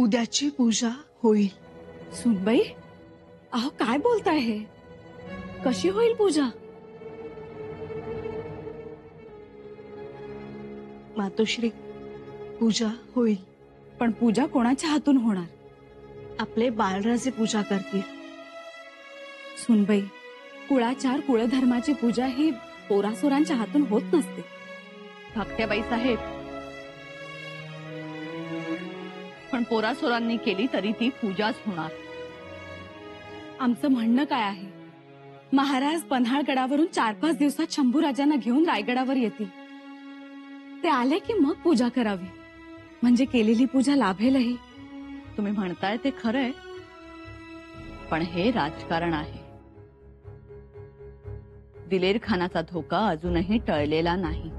उद्याची पूजा होईल। सुनबाई, अहो काय बोलताय हे? कशी होईल पूजा? मातोश्री, पूजा होईल, पण पूजा कोणाच्या हातून होणार? आपले बाळराजे पूजा करतील। सुनबाई, कुळाचार कुळधर्माची पूजा ही पोरासोरांच्या हातून होत नसते। धाकट्याबाई साहेब, पण पोरासोरांनी केली तरी ती पूजाच होणार। आमचं म्हणणं काय आहे, महाराज पन्हाळगडावरून 4-5 दिवसात शंभूराजांना घेऊन रायगडावर येतील। ते आले की मग पूजा करावी, म्हणजे केलेली पूजा लाभेलही। तुम्ही म्हणताय ते खरंय, पण हे राजकारण आहे। दिलेर खानाचा धोका अजूनही टळलेला नाही।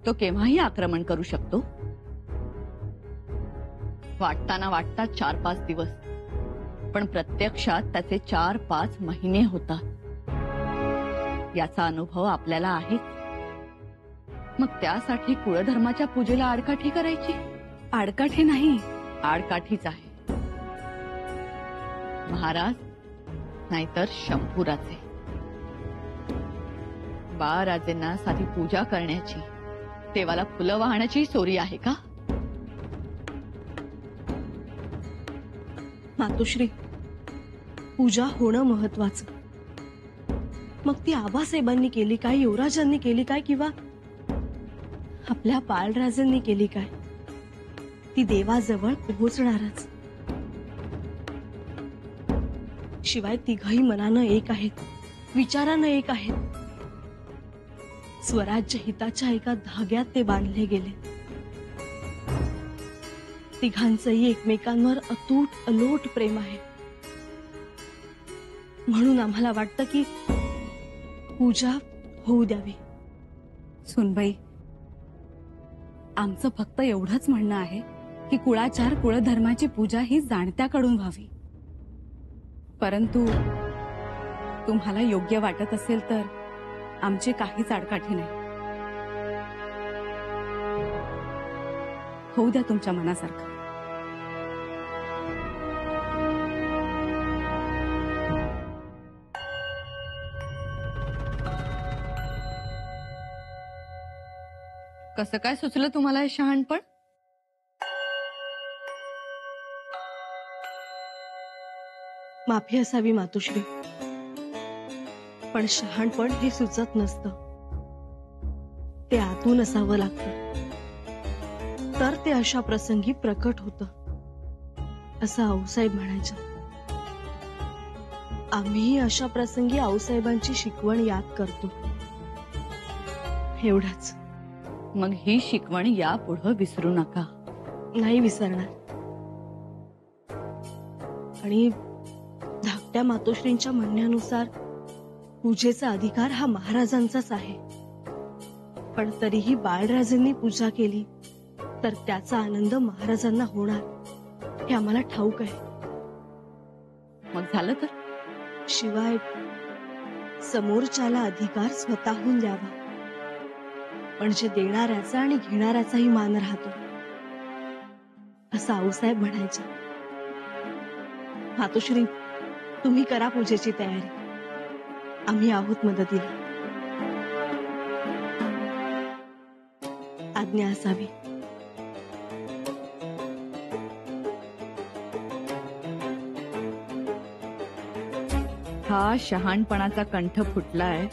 तो केव्हाही आक्रमण करू शकतो। वाटताना वाटतात 4-5 दिवस, पण प्रत्यक्षात त्याचे 4-5 महिने होतात। याचा अनुभव आपल्याला आहे। मग त्यासाठी कुळधर्माच्या पूजेला आडकाठी करायची? आडकाठी नाही, आडकाठीच आहे। महाराज नाहीतर शंभूराजे। बाळराजेंना साधी पूजा करण्याची, देवाला फुलं वाहण्याची सोरी आहे का? मातोश्री, पूजा होणं महत्वाचं। मग ती आबासाहेबांनी केली काय, युवराजांनी केली काय, किंवा आपल्या बाळराजांनी केली काय, ती देवाजवळ पोहोचणारच। शिवाय तिघही मनानं एक आहेत, विचारानं एक आहेत। स्वराज्य हिताच्या एका धाग्यात ते बांधले गेले। तिघांचंही एकमेकांवर अतूट अलोट प्रेम आहे। म्हणून आम्हाला वाटतं की पूजा होऊ द्यावी। सुनबाई, आमचं फक्त एवढंच म्हणणं आहे की कुळाचार कुळधर्माची पूजा ही जाणत्याकडून व्हावी। परंतु तुम्हाला योग्य वाटत असेल तर आमची काहीच आडकाठी नाही। होऊ द्या तुमच्या मनासारखं। कसं काय सुचलं तुम्हाला हे शहाणपण? माफी असावी मातोश्री, पण शहाणपण हे सुचत नसतं, ते आतून असावं लागतं, तर ते अशा प्रसंगी प्रकट होतं, असं आऊसाहेब म्हणायच्या। आम्ही अशा प्रसंगी आऊसाहेबांची शिकवण याद करतो, एवढंच। मग ही शिकवण यापुढे विसरू नका। नाही विसरणार। आणि धाकट्या मातोश्रींच्या म्हणण्यानुसार पूजेचा अधिकार हा महाराजांचाच आहे, पण तरीही बाळराजांनी पूजा केली तर त्याचा आनंद महाराजांना होणार हे आम्हाला ठाऊक आहे। मग झालं तर? शिवाय समोरच्याला अधिकार स्वतःहून द्यावा, म्हणजे देणाऱ्याचा आणि घेणाऱ्याचाही मान राहतो, असं आऊसाहेब म्हणायचे। मातोश्री, तुम्ही करा पूजेची तयारी, आम्ही आहोत मदतीला। आज्ञा असावी। हा शहाणपणाचा कंठ फुटलाय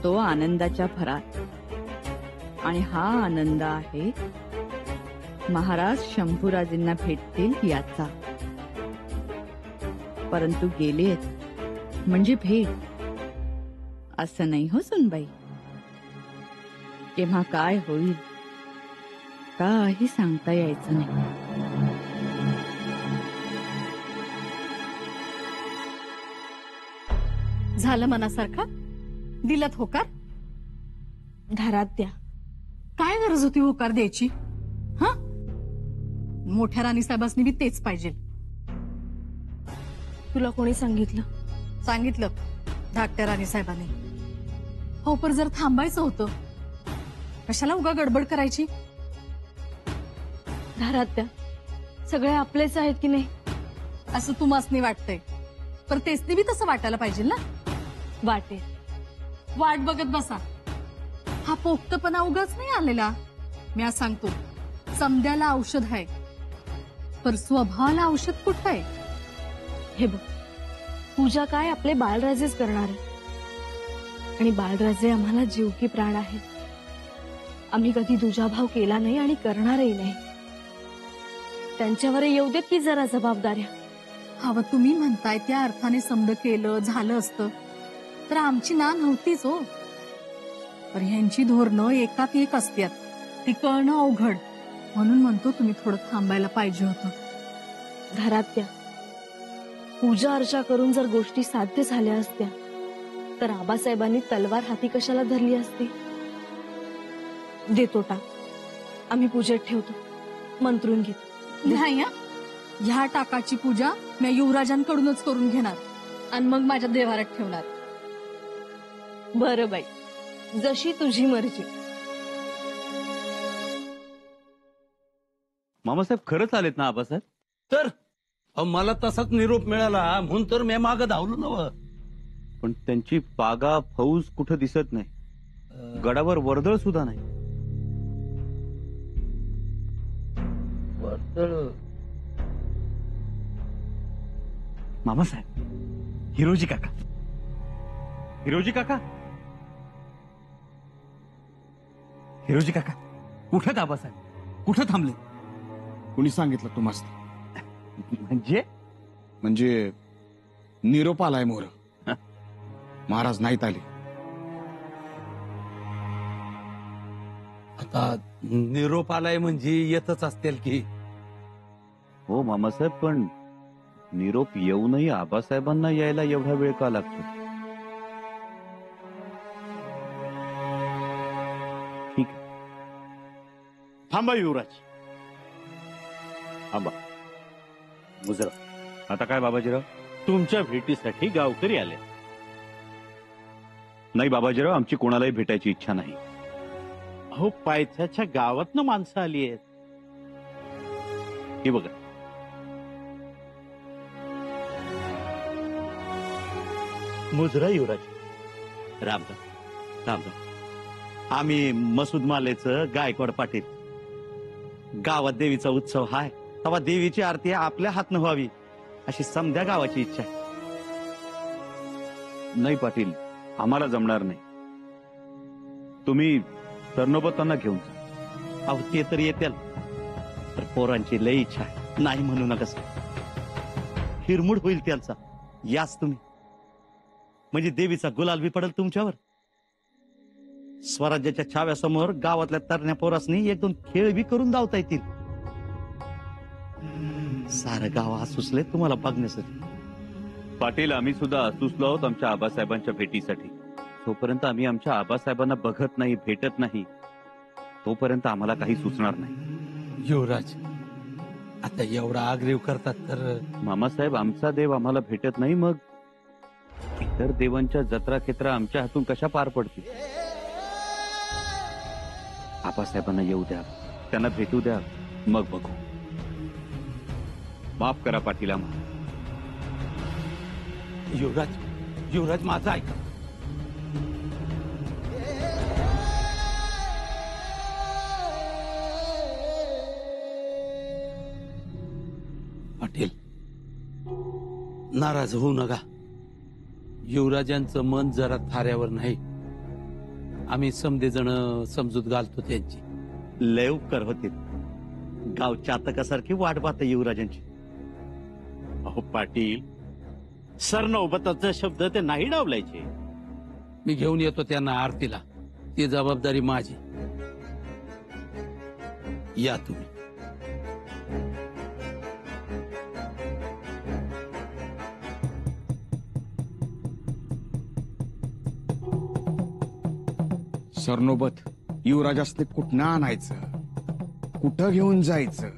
तो आनंदाच्या भरात, आणि हा आनंद आहे महाराज शंभूराजेंना भेटतील याचा। परंतु गेलेत म्हणजे भेट असं नाही हो सुनबाई। केव्हा काय होईल काही सांगता यायचं नाही। झालं मनासारखं? दिलत होकार? धारात द्या। काय गरज होती होकार द्यायची? हा, मोठ्या राणीसाहेबांनी बी तेच पाहिजे। तुला कोणी सांगितलं? सांगितलं धाकट्या राणीसाहेबांनी। हो, पर जर थांबायचं होतं कशाला उगा गडबड करायची? धारात त्या सगळे आपलेच आहेत की नाही? असं तुम्हासनी वाटतंय, पर तेचनी बी तसं वाटायला पाहिजे ना. वाटे वाट बघत बसा. हा पोक्तपणा उगाच नाही आलेला. मी आज सांगतो, समद्याला औषध आहे, पर स्वभावाला औषध कुठं आहे? हे बघ, पूजा काय आपले बाळराजेच करणार आहे. आणि बाळराजे आम्हाला जीव की प्राण आहेत. आम्ही कधी दुजाभाव केला नाही आणि करणारही नाही. त्यांच्यावर येऊ देत की जरा जबाबदाऱ्या. हवं तुम्ही म्हणताय त्या अर्थाने समद केलं झालं असतं तर आमची ना नव्हतीच हो. पण ह्यांची धोरणं एकात एक असतात, ती कळणं अवघड. म्हणून म्हणतो तुम्ही थोडं थांबायला पाहिजे होतं. घरात त्या पूजा अर्चा करून जर गोष्टी साध्य झाल्या असत्या तर आबासाहेबांनी तलवार हाती कशाला धरली असती? देतो टाक, आम्ही पूजेत ठेवतो, मंत्रून घेतो. नाही हं? ह्या टाकाची पूजा मी युवराजांकडूनच करून घेणार आणि मग माझ्या देवारात ठेवणार. बरं बाई, जशी तुझी मर्जी. मामासाहेब खरंच आलेत ना आबासाहेब? तर मला तसाच निरोप मिळाला म्हणून तर मी माग धावलो नव. पण त्यांची पागा फौज कुठं दिसत नाही. गडावर वर्दळ सुद्धा नाही. मामासाहेब, हिरोजी काका, हिरोजी काका, हिरोजी काका, कुठं आबासाहेब? कुठं थांबले? कुणी सांगितलं तुम्हाला? म्हणजे निरोप आलाय मोर. महाराज नाहीत आले. आता निरोप आलाय म्हणजे येतच असतील की. हो मामासाहेब, पण निरोप येऊनही आबासाहेबांना यायला एवढा वेळ का लागतो? ठीक आहे. थांबा युवराज, थांबा. मुजरा, आता काय बाबाजीराव? तुमच्या भेटीसाठी गावकरी आले. नाही बाबाजीराव, आमची कोणालाही भेटायची इच्छा नाही. अहो, पायथ्याच्या गावातनं माणसं आली आहेत. हे बघा, मुजरा युवराज. रामराम रामराम. आम्ही मसूद मालेचं गायकवाड पाटील. गावात देवीचा उत्सव हाय, तेव्हा देवीची आरती आपल्या हातनं व्हावी अशी समध्या गावाची इच्छा आहे. नाही पाटील, आम्हाला जमणार नाही. तुम्ही सरनोबतांना घेऊन जा. अहो, ते तर येतील, तर पोरांची लई इच्छा आहे. नाही म्हणू नका सर. हिरमुड होईल त्यांचा. याच तुम्ही, म्हणजे देवीचा गुलाल बी पडेल तुमच्यावर. स्वराज्याच्या छाव्यासमोर गावातल्या तरण्या पोरासनी एक दोन खेळ बी करून धावता येतील. सारं गाव सुचले तुम्हाला बघण्यासाठी. पाटील, आम्ही सुद्धा सुचलो आहोत आमच्या आबासाहेबांच्या भेटीसाठी. तोपर्यंत आम्ही आमच्या आबासाहेबांना बघत नाही, भेटत नाही, तोपर्यंत आम्हाला काही सुचणार नाही. युवराज, आता एवढा आग्रह करतात तर. मामासाहेब, आमचा देव आम्हाला भेटत नाही, मग इतर देवांच्या जत्रा खेत्रा आमच्या हातून कशा पार पडतील? आबासाहेबांना येऊ द्या, त्यांना भेटू द्या, मग बघू. माफ करा पाटील आम्हाला. युवराज, युवराज माझा ऐका. पाटील, नाराज होऊ नका. युवराजांचं मन जरा थाऱ्यावर नाही. आम्ही समदेजण समजूत घालतो त्यांची. लय उपकार होतील. गाव चातकासारखी वाट पाहता युवराजांची. अहो पाटील, सरनौबताचा शब्द ते नाही डावलायचे. मी घेऊन येतो त्यांना आरतीला. ती जबाबदारी माझी. या तुम्ही. सरनोबत युवराजासने कुठनं आणायचं, कुठं घेऊन जायचं,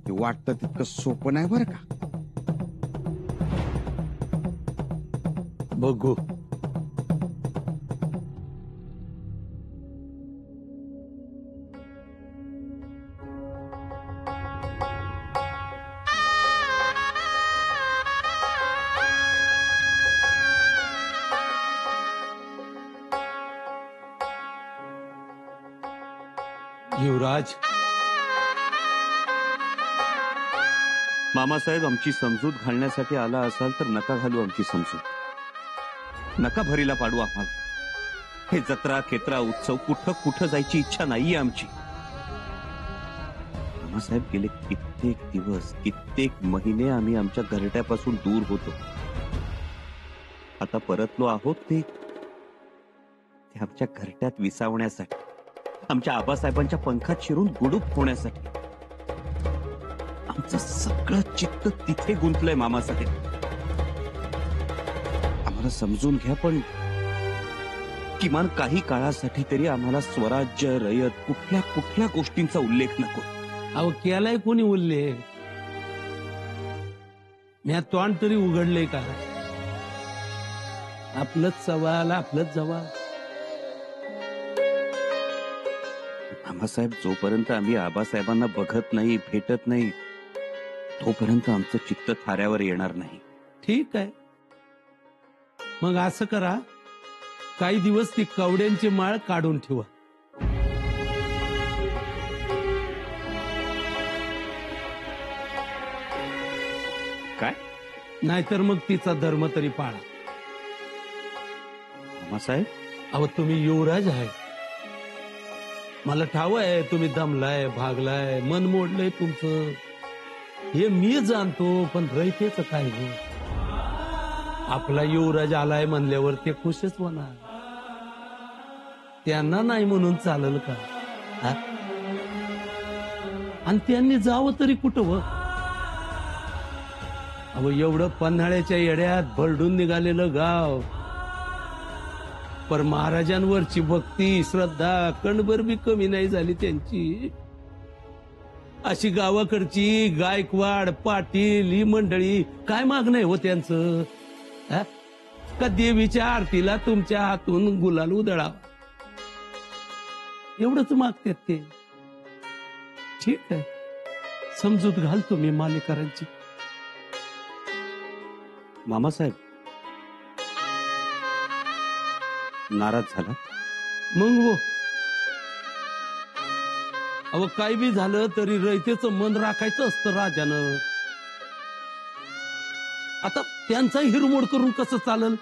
ते वाटतं तितकं सोपं नाही बरं का. बघू. युवराज, मामासाहेब, आमची समजूत घालण्यासाठी आला असाल तर नका घालू आमची समजूत. नका भरीला पाडू आम्हाला. हे जत्रा खेत्रा उत्सव कुठं कुठं जायची इच्छा नाहीये आमची. मामासाहेब, गेले कित्येक दिवस कित्येक महिने आम्ही आमच्या घरट्यापासून दूर होतो. आता परतलो आहोत ते आमच्या घरट्यात विसावण्यासाठी, आमच्या आबासाहेबांच्या पंखात शिरून गुडूप होण्यासाठी. आमचं सगळं चित्त तिथे गुंतलंय मामासाहेब. आम्हाला समजून घ्या, पण किमान काही काळासाठी तरी आम्हाला स्वराज्य, रयत, कुठल्या कुठल्या गोष्टींचा उल्लेख नको. अहो केलाय कोणी उल्लेख? मी तोंड तरी उघडले का? आपलंच सवाल, आपलंच जवाब. मामासाहेब, जोपर्यंत आम्ही आबासाहेबांना बघत नाही, भेटत नाही, तोपर्यंत आमचं चित्त थाऱ्यावर येणार नाही. ठीक आहे, मग असं करा, काही दिवस ती कवड्यांची माळ काढून ठेवा. काय? नाहीतर मग तिचा धर्म तरी पाळा. मामासाहेब, अहो तुम्ही युवराज आहे. मला ठाव आहे तुम्ही दमलाय, भागलाय, मन मोडलंय तुमचं, हे मी जाणतो. पण रयतेच काय हो? आपला युवराज आलाय म्हणल्यावर ते खुशच होणार. त्यांना नाही म्हणून चालेल का? हा? आणि त्यांनी जावं तरी कुठं व? अहो एवढं पन्हाळ्याच्या येड्यात भरडून निघालेलं गाव, पर महाराजांवरची भक्ती, श्रद्धा कणभर बी कमी नाही झाली त्यांची. अशी गावाकडची गायकवाड, पाटील ही मंडळी काय मागणं हो त्यांचं? का देवीच्या आरतीला तुमच्या हातून गुलाल उधळावा, एवढंच मागतात ते. ठीक आहे, समजूत घाल तुम्ही मालेकरांची. मामासाहेब, नाराज झाला? मग हो, अहो काय बी झालं तरी रयतेचं मन राखायचं असतं राजानं. आता त्यांचा हिरमोड करून कसं चालल?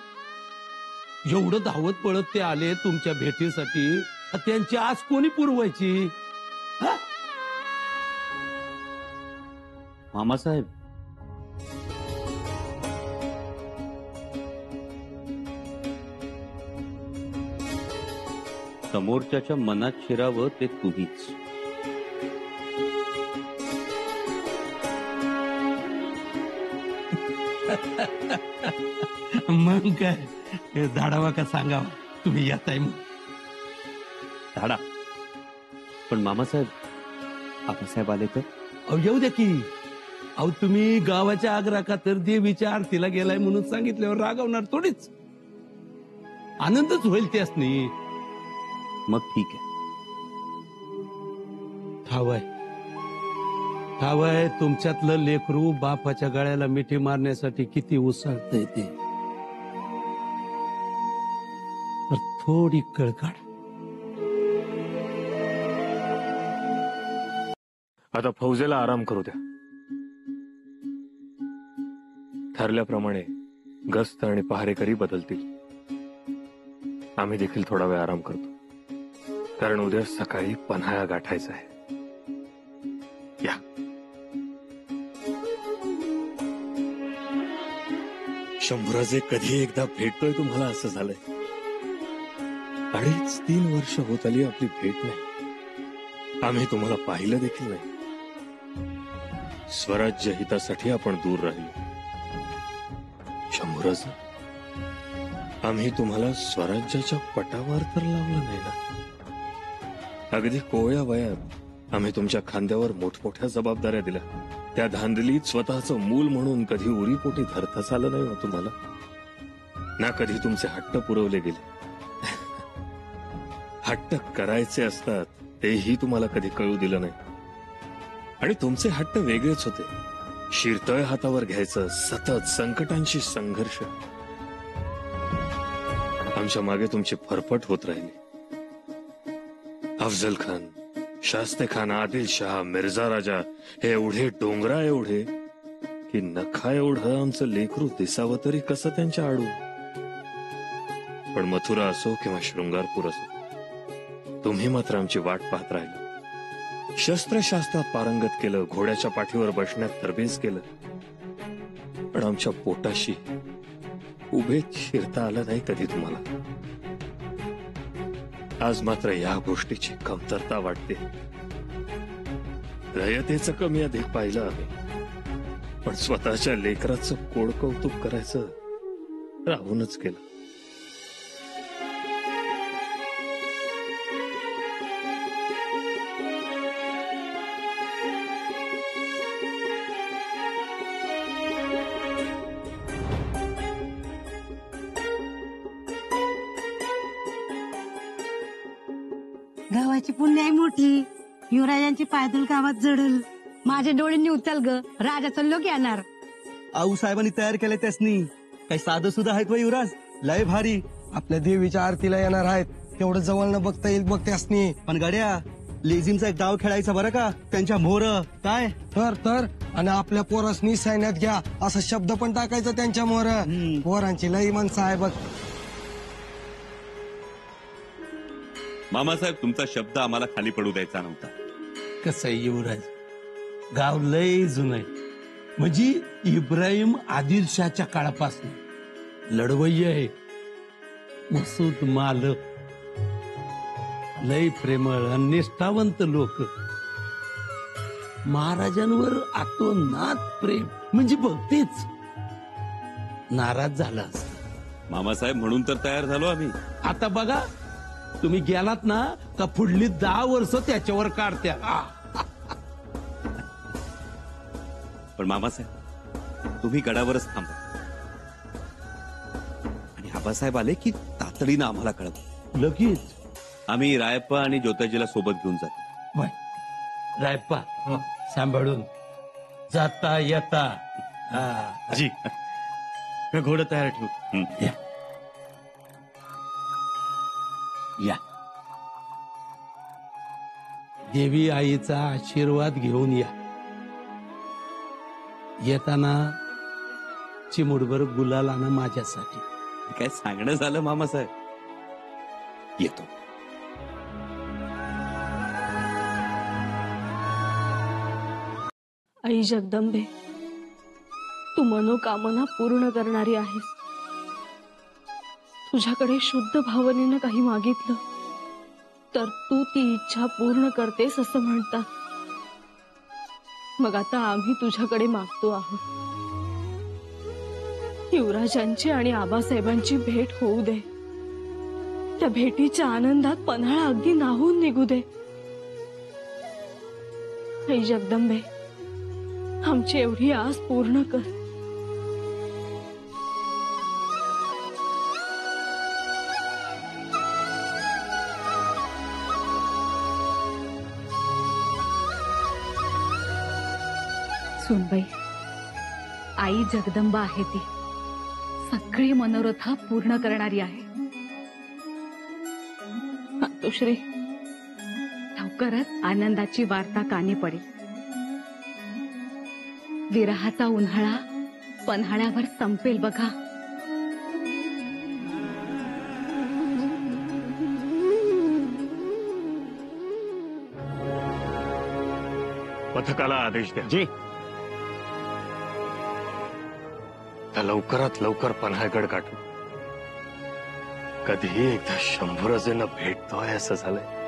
एवढं धावत पळत ते आले तुमच्या भेटीसाठी, त्यांची आस कोणी पुरवायची? हा? मामासाहेब, समोरच्याच्या मनात शिरावं ते तुम्हीच. मग काय धाडावा का सांगावा? तुम्ही येताय मग धाडा. पण मामासाहेब, आबासाहेब आले तर? अहो येऊ द्या की. अहो तुम्ही गावाच्या आग्राका तर देवीच्या आरतीला गेलाय म्हणून सांगितल्यावर रागवणार थोडीच. आनंदच होईल त्यासनी. मग ठीक आहे. ठाव आहे तुमच्यातलं लेकरू बापाच्या गळ्याला मिठी मारण्यासाठी किती उसळतंय ते. तर थोडी कळ काढ. आता फौजेला आराम करू द्या. ठरल्याप्रमाणे गस्त आणि पहारेकरी बदलतील. आम्ही देखील थोडा वेळ आराम करतो, कारण उद्या सकाळी पन्हाळा गाठायचा आहे. या. शंभूराजे, कधी एकदा भेटतोय तुम्हाला असं झालंय. 2.5-3 वर्ष होत आली आपली भेट नाही. आम्ही तुम्हाला पाहिलं देखील नाही. स्वराज्य हितासाठी आपण दूर राहिलो. शंभूराजे, आम्ही तुम्हाला स्वराज्याच्या पटावर तर लावलं नाही ना. अगदी कोवळ्या वयात आम्ही तुमच्या खांद्यावर मोठमोठ्या जबाबदाऱ्या दिल्या. त्या धांदलीत स्वतःचं मूल म्हणून कधी उरीपोटी धरताच आलं नाही हो तुम्हाला ना. कधी तुमचे हट्ट पुरवले गेले. हट्ट करायचे असतात तेही तुम्हाला कधी कळू दिलं नाही. आणि तुमचे हट्ट वेगळेच होते. शिरतळ हातावर घ्यायचं, सतत संकटांशी संघर्ष. आमच्या मागे तुमची फरफट होत राहिली. अफजल खान, शास्तेखान, आदिलशाह, मिर्झा राजा हे एवढे डोंगरा एवढे की नखा एवढं आमचं लेकरू दिसावं तरी कसं त्यांच्या आडू. पण मथुरा असो किंवा शृंगारपूर असो, तुम्ही मात्र आमची वाट पाहत राहिला. शस्त्रशास्त्रात पारंगत केलं, घोड्याच्या पाठीवर बसण्यात तरबेज केलं, पण आमच्या पोटाशी उभे शिरता आलं नाही कधी तुम्हाला. आज मात्र या गोष्टीची कमतरता वाटते. रयतेचं कमी अधिक पाहिलं आम्ही, पण स्वतःच्या लेकराचं कोड कौतुक करायचं राहूनच गेलं. गावाची पुण्य आहे मोठी, युवराजांची पायदल गावात जडल. माझ्या डोळ्यांनी उचल ग, राजाचा लोक येणार. आऊ साहेबांनी तयार केलंय त्यासनी. काही साधं सुद्धा आहेत व युवराज, लय भारी. आपल्या देवीच्या आरतीला येणार आहेत, तेवढं जवळनं बघता येईल बघ त्यासनी. पण गड्या, लेझिमचा एक डाव खेळायचा बरं का, त्यांच्या मोर काय तर आणि आपल्या पोरासनी सैन्यात घ्या असा शब्द पण टाकायचा त्यांच्या मोर. पोरांची लई मनसा आहे बघ. मामासाहेब, तुमचा शब्द आम्हाला खाली पडू द्यायचा नव्हता. कसं आहे युवराज, गाव लय जुनं आहे. म्हणजे इब्राहिम आदिलशाहच्या काळापासून लढवय्य आहे. मसूद मालक, लय प्रेमळ आणि निष्ठावंत लोक. महाराजांवर आतोनात प्रेम, म्हणजे बघतेच नाराज झाला असता. मामासाहेब, म्हणून तर तयार झालो आम्ही. आता बघा, तुम्ही गेलात ना का पुढली 10 वर्ष त्याच्यावर काढत्या. पण मामासाहेब, तुम्ही गडावरच थांबा आणि आबासाहेब आले की तातडीनं आम्हाला कळवा. लगेच आम्ही रायप्पा आणि ज्योताजीला सोबत घेऊन जातो. रायप्पा, सांभाळून जाता येता. जी, घोडं तयार ठेवू. या, देवी आईचा आशीर्वाद घेऊन या. येताना चिमुडभर गुलाल आणा माझ्यासाठी. काय सांगणं झालं मामासाहेब. येतो. आई जगदंबे, तू मनोकामना पूर्ण करणारी आहेस. तुझ्याकडे शुद्ध भावनेनं काही मागितलं तर तू ती इच्छा पूर्ण करतेस असं म्हणतात. मग आता आम्ही तुझ्याकडे मागतो आहोत. युवराजांची आणि आबासाहेबांची भेट होऊ दे. त्या भेटीच्या आनंदात पन्हाळा अगदी नाहून निघू दे. आई जगदंबे, आमची एवढी आस पूर्ण कर. सुनबाई, आई जगदंबा आहे ती. सगळी मनोरथा पूर्ण करणारी आहे. मातोश्री, लवकरच आनंदाची वार्ता कानी पडेल. विरहाचा उन्हाळा पन्हाळ्यावर संपेल बघा. पथकाला आदेश द्या. जी. त्या लवकरात लवकर पन्हाळगड गाठू. कधीही एकदा शंभूराजेंना भेटतोय असं झालंय.